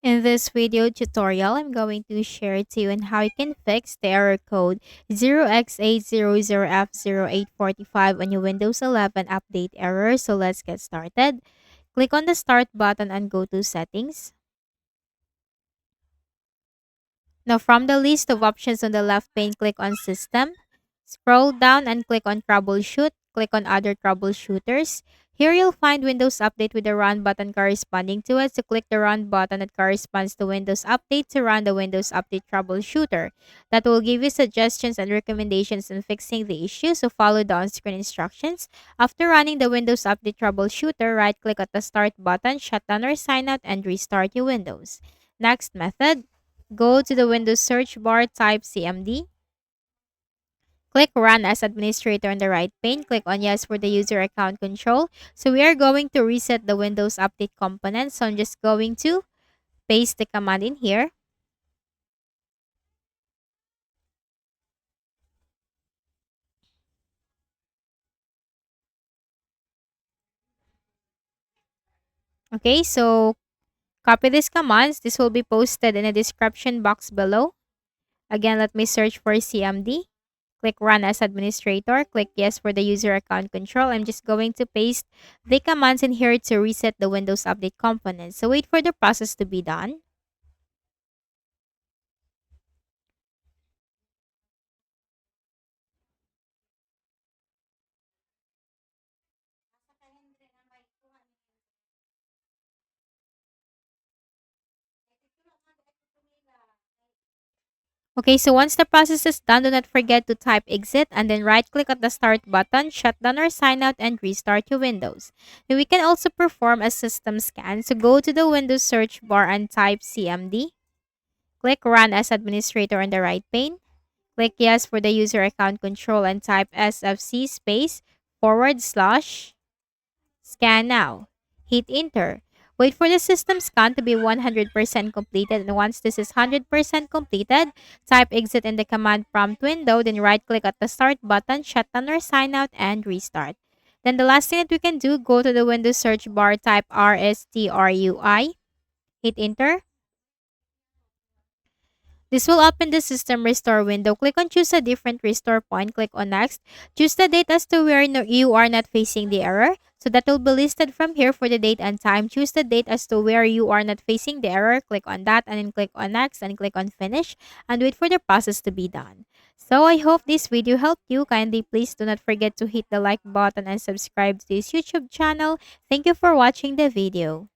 In this video tutorial, I'm going to share to you on how you can fix the error code 0x800f0845 on your Windows 11 update error. So let's get started. Click on the Start button and go to Settings. Now from the list of options on the left pane, click on System. Scroll down and click on Troubleshoot. Click on Other Troubleshooters. Here you'll find Windows Update with the Run button corresponding to it. So click the Run button that corresponds to Windows Update to run the Windows Update Troubleshooter. That will give you suggestions and recommendations in fixing the issue. So follow the on-screen instructions. After running the Windows Update Troubleshooter, right-click at the Start button, shut down or sign out, and restart your Windows. Next method, go to the Windows search bar, type CMD. Click Run as Administrator on the right pane. Click on Yes for the user account control. So we are going to reset the Windows Update component. So I'm just going to paste the command in here. Okay, so copy these commands. This will be posted in the description box below. Again, let me search for CMD. Click Run as Administrator. Click Yes for the user account control. I'm just going to paste the commands in here to reset the Windows Update component. So wait for the process to be done. Okay, so once the process is done, do not forget to type exit and then right-click at the start button, shut down or sign out, and restart your Windows. Now, we can also perform a system scan. So go to the Windows search bar and type CMD. Click Run as Administrator on the right pane. Click Yes for the user account control and type SFC space / scan now. Hit enter. Wait for the system scan to be 100% completed, and once this is 100% completed, type exit in the command prompt window, then right-click at the start button, shut down or sign out, and restart. Then the last thing that we can do, go to the Windows search bar, type RSTRUI, hit enter. This will open the System Restore window. Click on Choose a different restore point. Click on Next. Choose the date as to where you are not facing the error. So that will be listed from here for the date and time. Choose the date as to where you are not facing the error. Click on that and then click on Next and click on Finish and wait for the process to be done. So I hope this video helped you. Kindly please do not forget to hit the like button and subscribe to this YouTube channel. Thank you for watching the video.